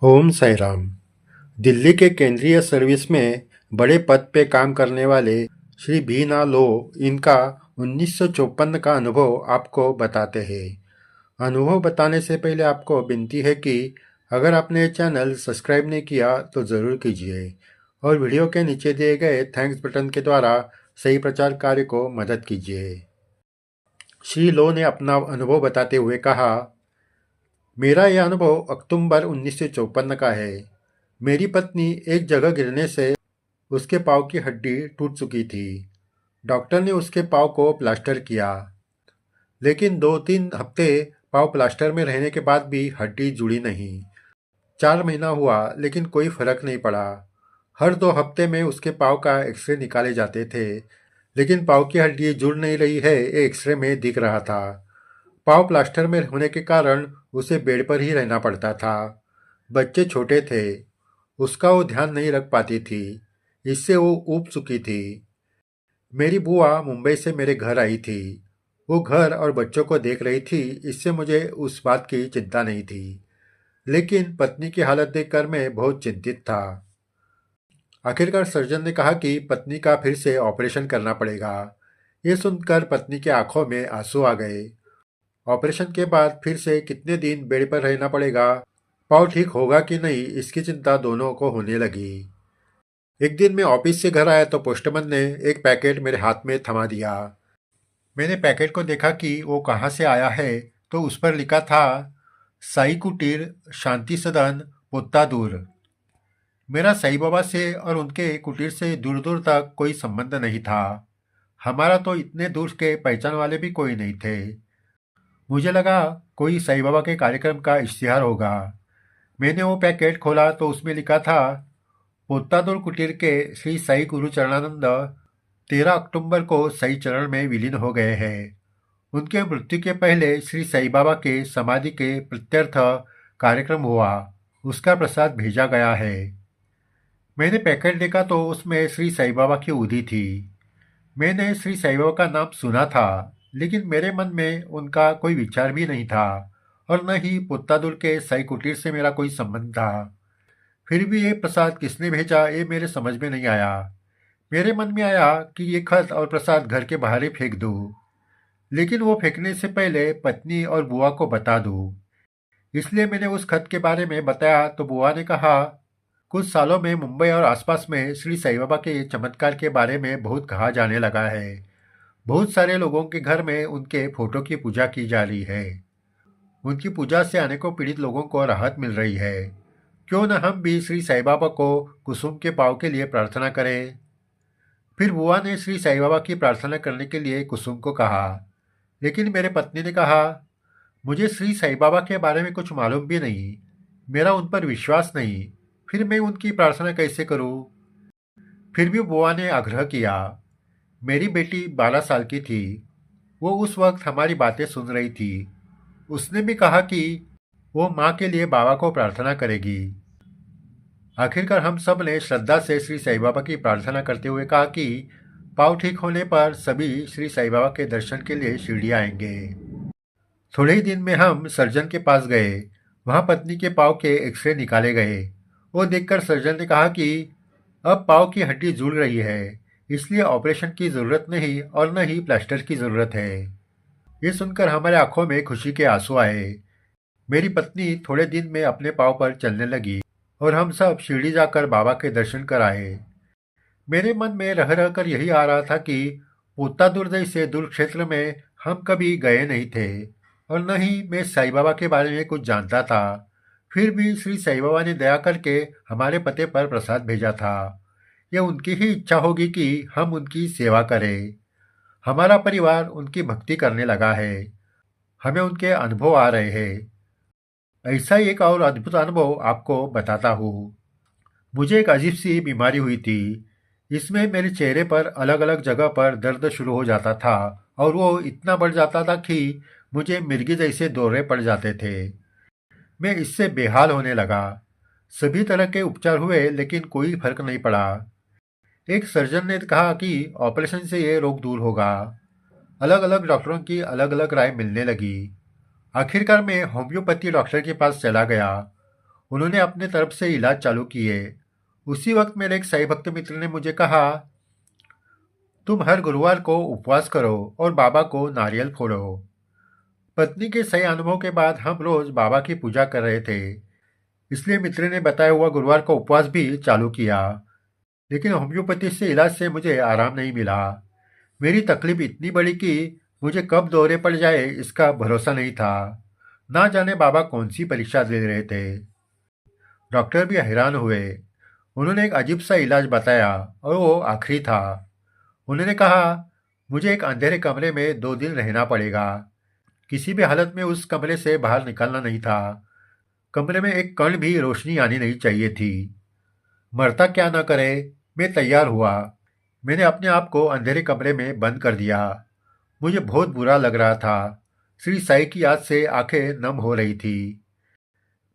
ओम साई राम। दिल्ली के केंद्रीय सर्विस में बड़े पद पे काम करने वाले श्री भी ना लो इनका 1954 का अनुभव आपको बताते हैं। अनुभव बताने से पहले आपको विनती है कि अगर आपने चैनल सब्सक्राइब नहीं किया तो ज़रूर कीजिए और वीडियो के नीचे दिए गए थैंक्स बटन के द्वारा सही प्रचार कार्य को मदद कीजिए। श्री लो ने अपना अनुभव बताते हुए कहा, मेरा यह अनुभव अक्टूबर 1954 का है। मेरी पत्नी एक जगह गिरने से उसके पाँव की हड्डी टूट चुकी थी। डॉक्टर ने उसके पाँव को प्लास्टर किया, लेकिन 2-3 हफ्ते पाँव प्लास्टर में रहने के बाद भी हड्डी जुड़ी नहीं। 4 महीना हुआ लेकिन कोई फर्क नहीं पड़ा। हर 2 हफ्ते में उसके पाँव का एक्सरे निकाले जाते थे, लेकिन पाँव की हड्डी जुड़ नहीं रही है ये एक्सरे में दिख रहा था। पाँव प्लास्टर में होने के कारण उसे बेड पर ही रहना पड़ता था। बच्चे छोटे थे, उसका वो ध्यान नहीं रख पाती थी, इससे वो ऊब चुकी थी। मेरी बुआ मुंबई से मेरे घर आई थी। वो घर और बच्चों को देख रही थी, इससे मुझे उस बात की चिंता नहीं थी। लेकिन पत्नी की हालत देखकर मैं बहुत चिंतित था। आखिरकार सर्जन ने कहा कि पत्नी का फिर से ऑपरेशन करना पड़ेगा। ये सुनकर पत्नी की आंखों में आंसू आ गए। ऑपरेशन के बाद फिर से कितने दिन बेड पर रहना पड़ेगा, पाँव ठीक होगा कि नहीं, इसकी चिंता दोनों को होने लगी। एक दिन मैं ऑफिस से घर आया तो पोस्टमैन ने एक पैकेट मेरे हाथ में थमा दिया। मैंने पैकेट को देखा कि वो कहाँ से आया है, तो उस पर लिखा था, साई कुटीर शांति सदन पोत्तादूर। मेरा साईं बाबा से और उनके कुटीर से दूर दूर तक कोई संबंध नहीं था। हमारा तो इतने दूर के पहचान वाले भी कोई नहीं थे। मुझे लगा कोई साईं बाबा के कार्यक्रम का इश्तिहार होगा। मैंने वो पैकेट खोला तो उसमें लिखा था, पोत्तादूर कुटीर के श्री साई गुरु चरणानंद 13 अक्टूबर को साई चरण में विलीन हो गए हैं। उनके मृत्यु के पहले श्री साई बाबा के समाधि के प्रत्यर्थ कार्यक्रम हुआ, उसका प्रसाद भेजा गया है। मैंने पैकेट देखा तो उसमें श्री साई बाबा की उदी थी। मैंने श्री साई बाबा का नाम सुना था, लेकिन मेरे मन में उनका कोई विचार भी नहीं था और न ही पोत्तादूर के साई कुटीर से मेरा कोई संबंध था। फिर भी ये प्रसाद किसने भेजा ये मेरे समझ में नहीं आया। मेरे मन में आया कि ये खत और प्रसाद घर के बाहर ही फेंक दूँ, लेकिन वो फेंकने से पहले पत्नी और बुआ को बता दूँ। इसलिए मैंने उस खत के बारे में बताया तो बुआ ने कहा, कुछ सालों में मुंबई और आसपास में श्री साई बाबा के चमत्कार के बारे में बहुत कहा जाने लगा है। बहुत सारे लोगों के घर में उनके फोटो की पूजा की जा रही है। उनकी पूजा से अनेकों पीड़ित लोगों को राहत मिल रही है। क्यों न हम भी श्री साई बाबा को कुसुम के पाँव के लिए प्रार्थना करें। फिर बुआ ने श्री साई बाबा की प्रार्थना करने के लिए कुसुम को कहा, लेकिन मेरे पत्नी ने कहा, मुझे श्री साई बाबा के बारे में कुछ मालूम भी नहीं, मेरा उन पर विश्वास नहीं, फिर मैं उनकी प्रार्थना कैसे करूं? फिर भी बुआ ने आग्रह किया। मेरी बेटी 12 साल की थी। वो उस वक्त हमारी बातें सुन रही थी। उसने भी कहा कि वो माँ के लिए बाबा को प्रार्थना करेगी। आखिरकार हम सब ने श्रद्धा से श्री साई बाबा की प्रार्थना करते हुए कहा कि पाँव ठीक होने पर सभी श्री साई बाबा के दर्शन के लिए शिरडी आएंगे। थोड़े ही दिन में हम सर्जन के पास गए। वहाँ पत्नी के पाँव के एक्सरे निकाले गए। वो देखकर सर्जन ने कहा कि अब पाँव की हड्डी जुड़ रही है, इसलिए ऑपरेशन की ज़रूरत नहीं और न ही प्लास्टर की ज़रूरत है। ये सुनकर हमारे आंखों में खुशी के आंसू आए। मेरी पत्नी थोड़े दिन में अपने पाँव पर चलने लगी और हम सब शिरडी जाकर बाबा के दर्शन कर आए। मेरे मन में रह रहकर यही आ रहा था कि पोत्तादूर जैसे दूर क्षेत्र में हम कभी गए नहीं थे और न ही मैं साईं बाबा के बारे में कुछ जानता था। फिर भी श्री साईं बाबा ने दया करके हमारे पते पर प्रसाद भेजा था। यह उनकी ही इच्छा होगी कि हम उनकी सेवा करें। हमारा परिवार उनकी भक्ति करने लगा है। हमें उनके अनुभव आ रहे हैं। ऐसा ही एक और अद्भुत अनुभव आपको बताता हूँ। मुझे एक अजीब सी बीमारी हुई थी। इसमें मेरे चेहरे पर अलग अलग जगह पर दर्द शुरू हो जाता था और वो इतना बढ़ जाता था कि मुझे मिर्गी जैसे दौरे पड़ जाते थे। मैं इससे बेहाल होने लगा। सभी तरह के उपचार हुए लेकिन कोई फर्क नहीं पड़ा। एक सर्जन ने कहा कि ऑपरेशन से ये रोग दूर होगा। अलग अलग डॉक्टरों की अलग अलग राय मिलने लगी। आखिरकार मैं होम्योपैथी डॉक्टर के पास चला गया। उन्होंने अपने तरफ से इलाज चालू किए। उसी वक्त मेरे एक साईं भक्त मित्र ने मुझे कहा, तुम हर गुरुवार को उपवास करो और बाबा को नारियल फोड़ो। पत्नी के सही अनुभव के बाद हम रोज बाबा की पूजा कर रहे थे, इसलिए मित्र ने बताया हुआ गुरुवार का उपवास भी चालू किया। लेकिन होम्योपैथी से इलाज से मुझे आराम नहीं मिला। मेरी तकलीफ इतनी बड़ी कि मुझे कब दौरे पड़ जाए इसका भरोसा नहीं था। ना जाने बाबा कौन सी परीक्षा दे रहे थे। डॉक्टर भी हैरान हुए। उन्होंने एक अजीब सा इलाज बताया और वो आखिरी था। उन्होंने कहा, मुझे एक अंधेरे कमरे में 2 दिन रहना पड़ेगा। किसी भी हालत में उस कमरे से बाहर निकलना नहीं था। कमरे में एक कण भी रोशनी आनी नहीं चाहिए थी। मरता क्या न करे, मैं तैयार हुआ। मैंने अपने आप को अंधेरे कमरे में बंद कर दिया। मुझे बहुत बुरा लग रहा था। श्री साई की याद से आंखें नम हो रही थी।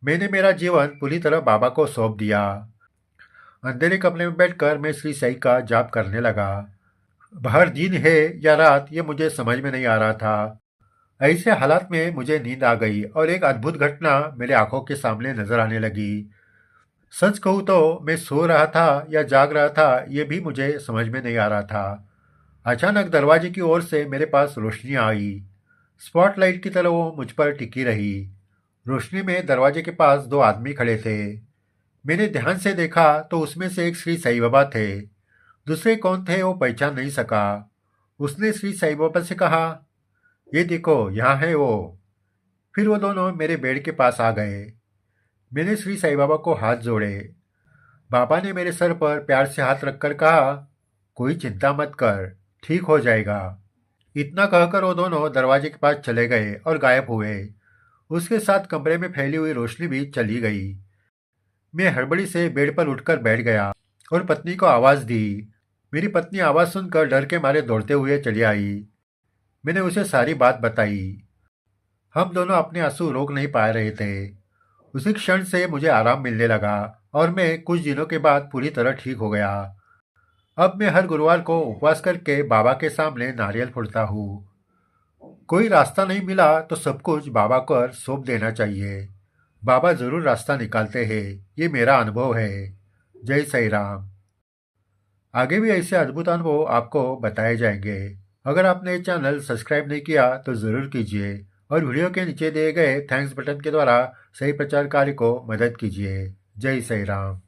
मैंने मेरा जीवन पूरी तरह बाबा को सौंप दिया। अंधेरे कमरे में बैठकर मैं श्री साई का जाप करने लगा। बाहर दिन है या रात ये मुझे समझ में नहीं आ रहा था। ऐसे हालात में मुझे नींद आ गई और एक अद्भुत घटना मेरे आंखों के सामने नजर आने लगी। सच कहूँ तो मैं सो रहा था या जाग रहा था ये भी मुझे समझ में नहीं आ रहा था। अचानक दरवाजे की ओर से मेरे पास रोशनी आई। स्पॉटलाइट की तरह वो मुझ पर टिकी रही। रोशनी में दरवाजे के पास 2 आदमी खड़े थे। मैंने ध्यान से देखा तो उसमें से एक श्री साईं बाबा थे। दूसरे कौन थे वो पहचान नहीं सका। उसने श्री साईं बाबा से कहा, ये देखो यहाँ है वो। फिर वो दोनों मेरे बेड के पास आ गए। मैंने श्री साईं बाबा को हाथ जोड़े। बाबा ने मेरे सर पर प्यार से हाथ रखकर कहा, कोई चिंता मत कर, ठीक हो जाएगा। इतना कहकर वो दोनों दरवाजे के पास चले गए और गायब हुए। उसके साथ कमरे में फैली हुई रोशनी भी चली गई। मैं हड़बड़ी से बेड पर उठकर बैठ गया और पत्नी को आवाज़ दी। मेरी पत्नी आवाज़ सुनकर डर के मारे दौड़ते हुए चली आई। मैंने उसे सारी बात बताई। हम दोनों अपने आंसू रोक नहीं पा रहे थे। उसी क्षण से मुझे आराम मिलने लगा और मैं कुछ दिनों के बाद पूरी तरह ठीक हो गया। अब मैं हर गुरुवार को उपवास करके बाबा के सामने नारियल फोड़ता हूँ। कोई रास्ता नहीं मिला तो सब कुछ बाबा को सौंप देना चाहिए। बाबा जरूर रास्ता निकालते हैं, ये मेरा अनुभव है। जय साईं राम। आगे भी ऐसे अद्भुत अनुभव आपको बताए जाएंगे। अगर आपने ये चैनल सब्सक्राइब नहीं किया तो ज़रूर कीजिए और वीडियो के नीचे दिए गए थैंक्स बटन के द्वारा सही प्रचार कार्य को मदद कीजिए। जय साईं राम।